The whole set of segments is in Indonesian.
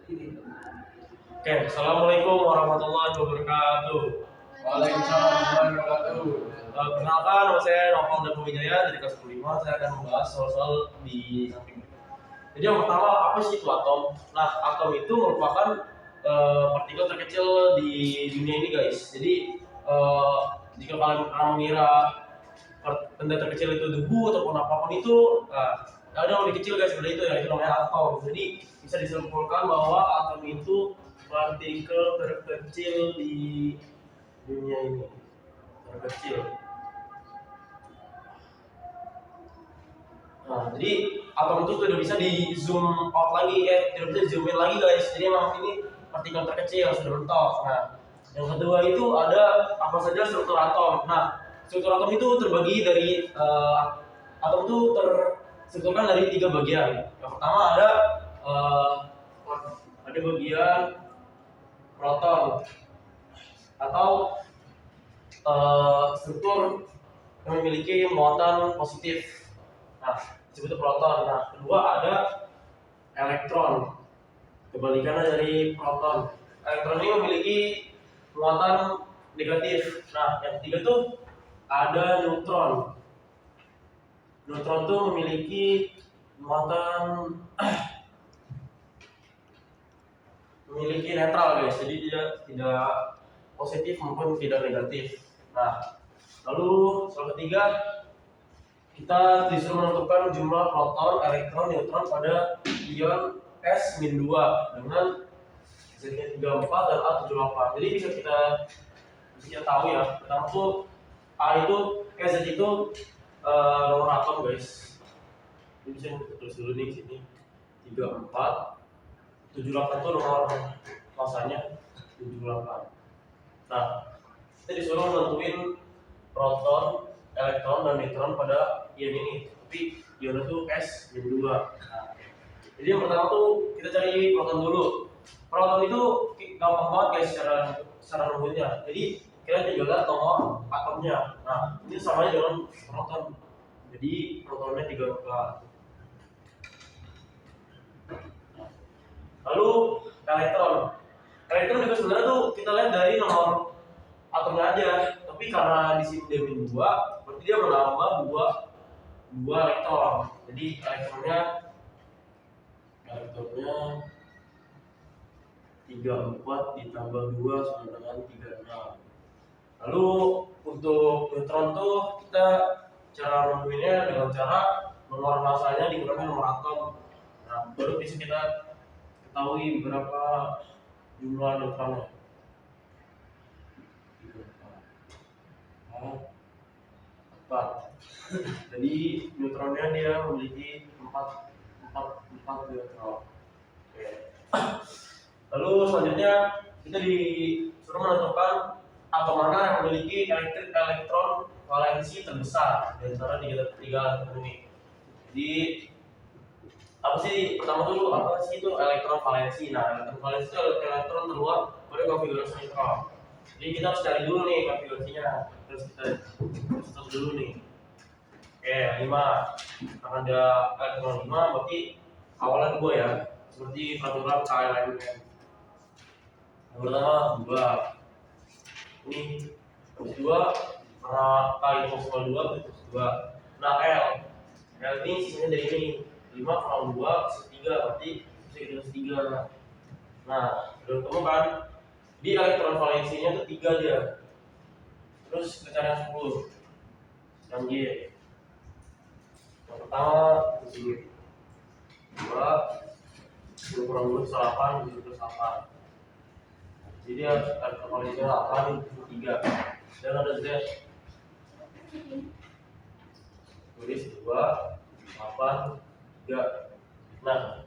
Oke, assalamualaikum warahmatullahi wabarakatuh. Waalaikumsalam warahmatullahi wabarakatuh. Perkenalkan, nama saya Novel dan Wijaya dari kelas 5. Saya akan membahas soal-soal di samping. Jadi yang pertama, apa sih itu atom? Nah, atom itu merupakan partikel terkecil di dunia ini, guys. Jadi jika kalian mengira benda terkecil itu debu ataupun apapun itu, ada yang lebih kecil, guys, seperti itu ya, itu namanya atom. Jadi bisa disimpulkan bahwa atom itu partikel terkecil di dunia ini, terkecil. Nah, jadi atom itu tidak bisa di zoom out lagi, tidak bisa di zoom in lagi, guys. Jadi memang ini partikel terkecil sudah mentok. Nah, yang kedua itu ada apa saja struktur atom. Nah, struktur atom itu terbagi dari atom itu terstrukturkan dari 3 bagian. Yang pertama ada bagian proton atau struktur yang memiliki muatan positif. Nah, disebut proton. Nah, kedua ada elektron. Kebalikannya dari proton. Elektron ini memiliki muatan negatif. Nah, yang ketiga tuh ada neutron. Neutron tuh memiliki muatan memiliki netral, guys. Jadi dia tidak positif maupun tidak negatif. Nah, lalu soal ketiga kita disuruh menentukan jumlah proton, elektron, neutron pada ion S-2 dengan Z-nya 34 dan A78. Jadi bisa kita tahu ya. Pertama tuh A itu Z itu nomor atom, guys. Ini bisa kita tulis dulu nih sini 34, 78 itu nomor masanya 78. Nah, kita disuruh menentuin proton, elektron dan neutron pada ion ini, tapi ion itu S-2. Nah, jadi yang pertama tuh kita cari proton dulu. Proton itu gampang banget, guys, secara rumusnya. Jadi kita tinggal lihat nomor atomnya. Nah, ini sama aja dengan proton. Jadi protonnya 34. Lalu elektron. Elektron juga sebenarnya tuh kita lihat dari nomor atomnya aja. Tapi karena di sini dia min 2, berarti dia menambah 2 elektron. Jadi elektronnya 34 ditambah 2 sama dengan 36. Lalu untuk neutron tuh kita cara menemuinya dengan cara nomor masanya dikurangi nomor atom. Nah, baru bisa kita ketahui berapa jumlah neutronnya. 4. Jadi neutronnya dia memiliki 4 neutron. Oke. Lalu selanjutnya kita disuruh menentukan atom mana yang memiliki elektron valensi terbesar di antara tiga atom ini. Jadi apa sih pertama dulu, apa sih itu elektron valensi? Nah, elektron valensi itu elektron terluar pada konfigurasi neutron. Jadi kita harus cari dulu nih konfigurasinya. Terus kita tulis dulu nih. Oke, 5. Karena ada elektron 5, berarti awalnya 2 ya. Seperti peraturan KLMN. Yang pertama 2. Ini plus 2 karena K itu 2 plus 2. Nah, L ini sisanya dari ini 5 kurang 2 3, berarti bisa kita tulis 3. Nah, udah ketemu kan? Di elektron valensinya itu 3 dia. Terus kita cari yang 10. Yang G. Yang pertama di sini 2 10 kurang 2 8 plus 8. Jadi elektron valensinya 8 itu 3. Dan ada Z. Tulis 2 8 3. Nah,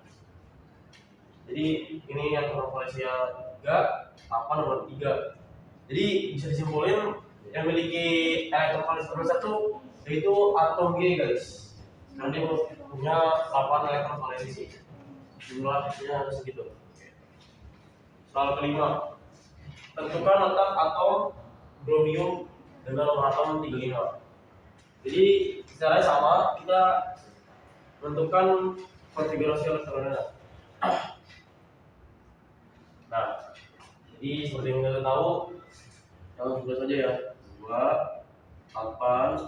jadi ini yang valensinya 3, 8 nomor 3. Jadi bisa disimpulin yang memiliki elektron valensi terbesar itu yaitu atom G, guys. Karena dia punya 8 elektron valensi. Jumlahnya harus segitu. Soal kelima, tentukan letak atom bromium dengan nomor atom 35. Jadi caranya sama, kita menentukan konfigurasi elektronnya. Jadi seperti yang kita tahu, yang sudah saja ya, 2, 8,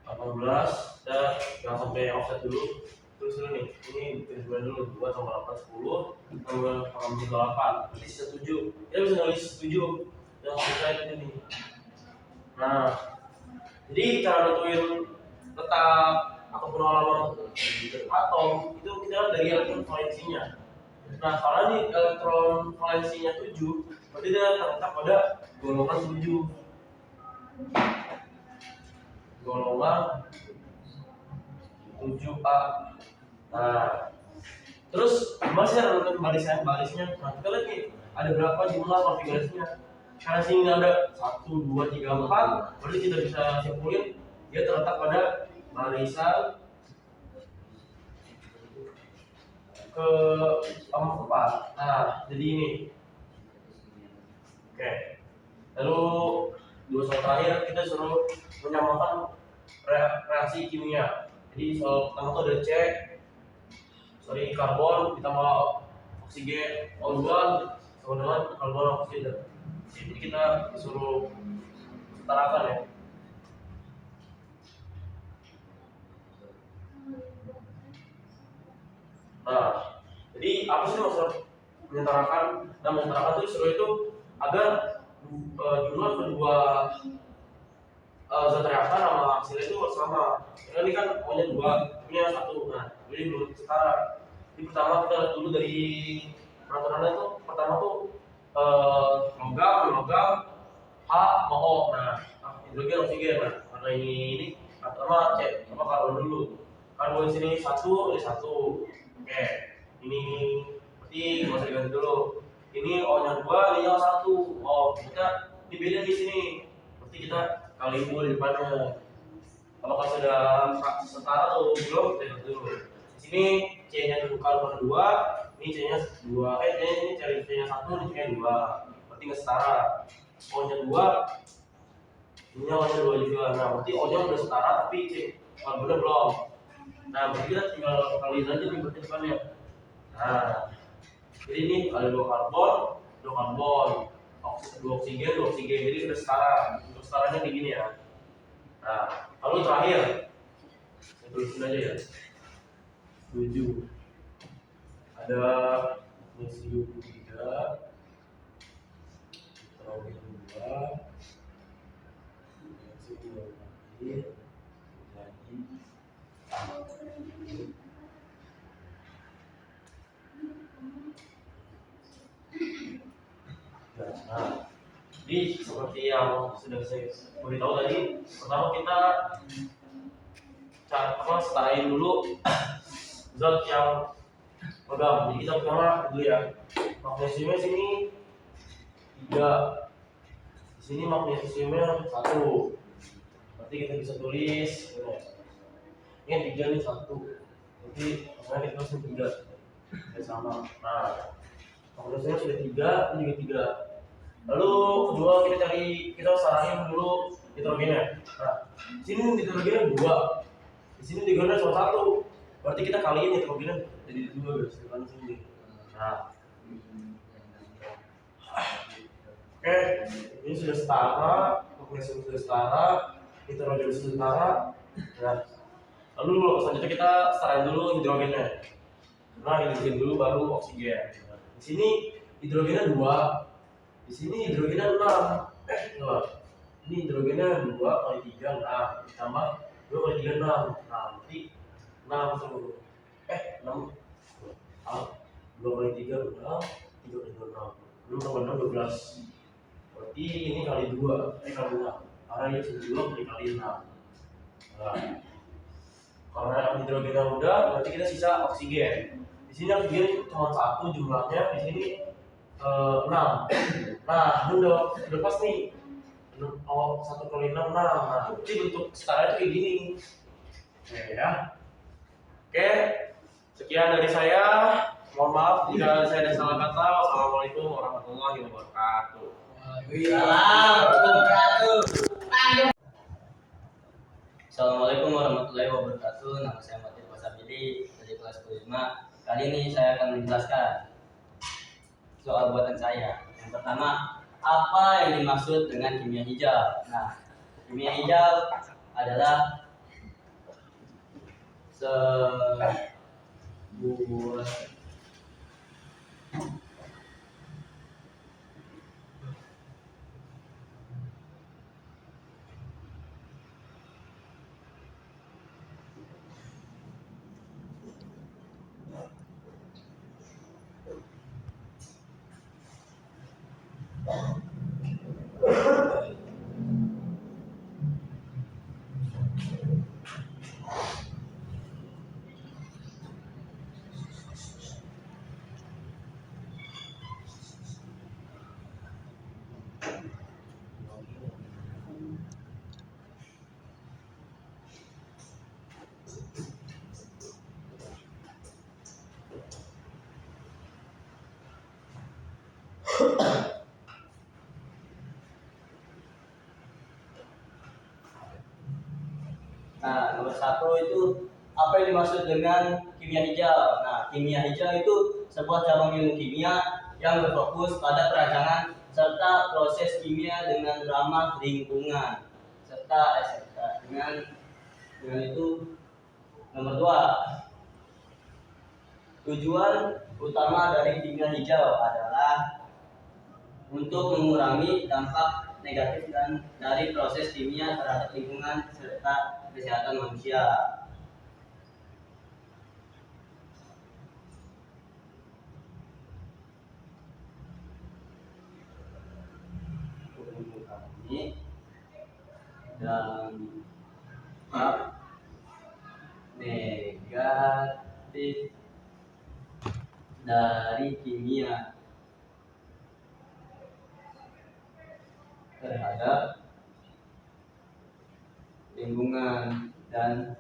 18, dan jangan sampai offset dulu. Terus dulu nih, ini bikin dulu 2 tambah 8, 10, tambah 8, berarti sisa 7. Kita bisa nulis 7 yang selesai ini nih. Nah, jadi cara nentuin letak ataupun halaman atom itu kita dari elektron valensinya. Nah, kalau nih elektron valensinya 7, berarti dia terletak pada golongan 7. Golongan 7A. Nah, terus gimana sih cara nentuin barisnya? Nah, kita lihat nih, ada berapa jumlah konfigurasinya. Karena sini ada 1, 2, 3, 4, berarti kita bisa simpulin dia terletak pada barisan keempat. Nah, jadi ini. Oke. Lalu dua soal terakhir kita suruh menyamakan reaksi kimia. Jadi soal pertama itu ada karbon ditambah oksigen O2 sama dengan karbon oksida. Jadi kita disuruh setarakan ya. Nah, jadi apa sih maksud menyetarakan? Nah, menyetarakan itu disuruh itu agar jumlah kedua zat reaktan sama hasilnya itu sama. Karena ini kan O-nya 2, ini 1. Nah, jadi belum setara. Jadi pertama kita lihat dulu dari peraturannya itu pertama tuh logam H sama O. Nah, hidrogen oksigen. Nah, karena ini pertama cek apa karbon dulu. Karbon di sini 1, ini 1. Oke, ini berarti nggak usah diganti dulu. Ini O-nya 2, ini O 1. Oh, kita dibeda di sini. Berarti kita kali 2 di depannya. Apakah sudah setara atau belum? Kita lihat dulu. Di sini C-nya karbon 2, ini C-nya 2. Ini cari C-nya 1, ini C-nya 2. Berarti nggak setara. O-nya 2, ini O-nya 2 juga. Nah, berarti O-nya udah setara tapi C karbonnya belum. Nah, berarti kita tinggal kaliin aja nih berarti depannya. Nah, jadi ini ada 2 karbon, 2 oksigen, 2 oksigen. Jadi sudah setara. Untuk setaranya kayak gini ya. Nah, lalu terakhir, saya tulisin aja ya. 7. Ada magnesium 3, nitrogen 2, magnesium 2 jadi nah, jadi seperti yang sudah saya beritahu tadi, pertama kita setarain dulu zat yang logam. Jadi kita pertama dulu ya, magnesiumnya sini 3, di sini magnesiumnya 1. Berarti kita bisa tulis ini 3 nih 1. Jadi maksudnya kita tulis 3 ya sama. Nah, magnesiumnya sudah 3, ini juga 3. Lalu kedua kita saranin dulu nitrogennya. Nah, di sini nitrogennya 2, di sini nitrogennya cuma 1. Berarti kita kaliin nitrogennya jadi 2 guys, di sini. Nah, oke, ini sudah setara, magnesium sudah setara, nitrogen sudah setara. Nah, lalu selanjutnya kita setarain dulu hidrogennya. Nah, hidrogen dulu baru oksigen. Nah, di sini hidrogennya 2, di sini hidrogennya 6. Ini hidrogennya 2 kali 3 6, ditambah 2 kali 3 6. Nah, berarti 6 tuh. 6. 2 kali 3 6, 3 kali 2 6. 6 tambah 6 12. Berarti ini kali 2, kali 6. Karena ini sudah 2 kali 6. Nah, karena hidrogennya udah, berarti kita sisa oksigen. Di sini oksigen cuma 1 jumlahnya, di sini 6. Nah, ini udah pas nih. 1 kali 6, 6. Nah, jadi bentuk setara itu kayak gini. Oke ya. Oke, sekian dari saya. Mohon maaf jika saya ada salah kata. Wassalamualaikum warahmatullahi wabarakatuh. Assalamualaikum warahmatullahi wabarakatuh. Nama saya Matir Pasabili dari kelas 5. Kali ini saya akan menjelaskan soal buatan saya. Yang pertama, apa yang dimaksud dengan kimia hijau? Nah, kimia hijau adalah sebuah Nah, nomor satu itu apa yang dimaksud dengan kimia hijau? Nah, kimia hijau itu sebuah cabang ilmu kimia yang berfokus pada perancangan serta proses kimia dengan ramah lingkungan serta dengan itu. Nomor dua, tujuan utama dari kimia hijau adalah untuk mengurangi dampak negatif dan dari proses kimia terhadap lingkungan serta kesehatan manusia. Untuk mengurangi dampak negatif dari kimia terhadap lingkungan dan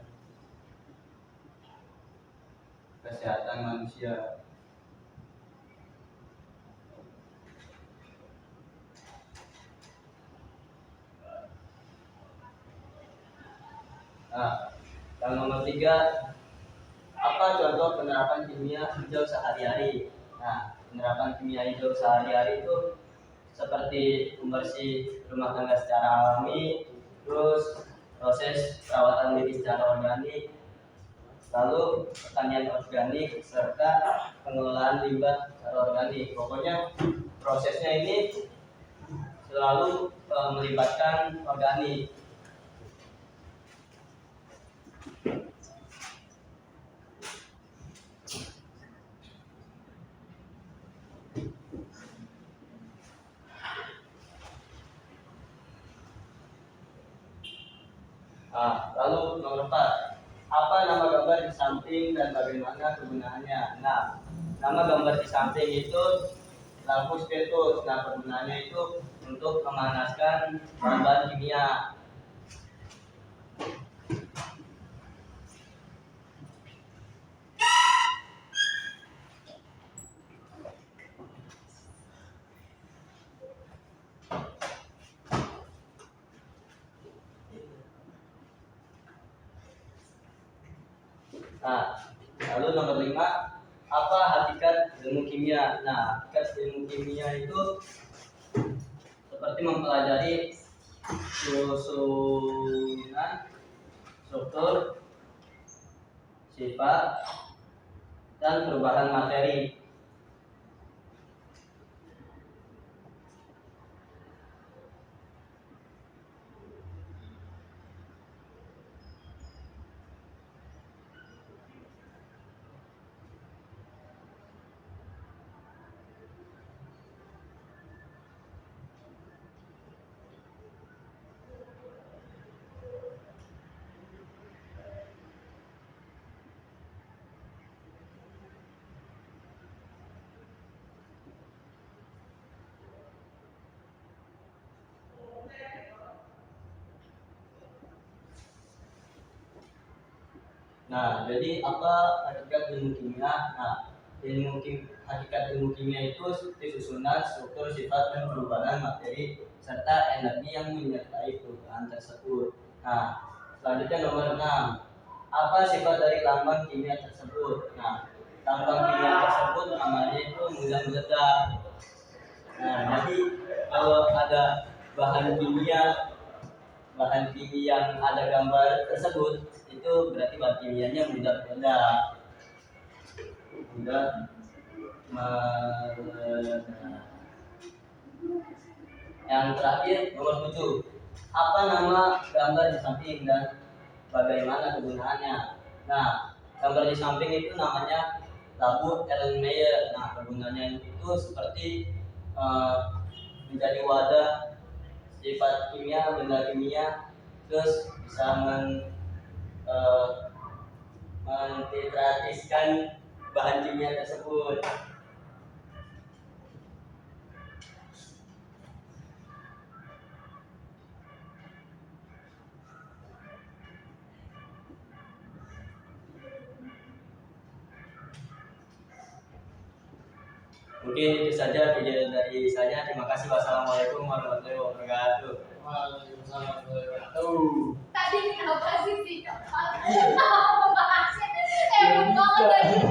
kesehatan manusia. Nah, yang nomor tiga, apa contoh penerapan kimia hijau sehari-hari? Nah, penerapan kimia hijau sehari-hari itu seperti membersih rumah tangga secara alami, terus proses perawatan diri secara organik, lalu pertanian organik serta pengelolaan limbah secara organik. Pokoknya prosesnya ini selalu melibatkan organik. Nah, lalu nomor 4, apa nama gambar di samping dan bagaimana kegunaannya? Nah, nama gambar di samping itu lampu spetus. Nah, kegunaannya itu untuk memanaskan bahan kimia. Nah, lalu nomor 5, apa hakikat ilmu kimia? Nah, hakikat ilmu kimia itu seperti mempelajari susunan, struktur, sifat, dan perubahan materi. Nah, jadi apa hakikat ilmu kimia? Nah, hakikat ilmu kimia itu seperti susunan, struktur, sifat, dan perubahan materi serta energi yang menyertai perubahan tersebut. Nah, selanjutnya nomor 6, apa sifat dari lambang kimia tersebut? Nah, lambang kimia tersebut namanya itu mudah meledak. Nah, jadi kalau ada bahan kimia yang ada gambar tersebut itu berarti bahan kimianya mudah meledak. Yang terakhir nomor 7. Apa nama gambar di samping dan bagaimana kegunaannya? Nah, gambar di samping itu namanya labu Erlenmeyer. Nah, kegunaannya itu seperti menjadi wadah sifat kimia, benda kimia, terus bisa mentitratiskan bahan kimia tersebut. Mungkin itu saja video dari saya. Terima kasih. Wassalamualaikum warahmatullahi wabarakatuh. Waalaikumsalam warahmatullahi wabarakatuh. Tadi kenapa sih sih? Apa bahasnya? Banget lagi.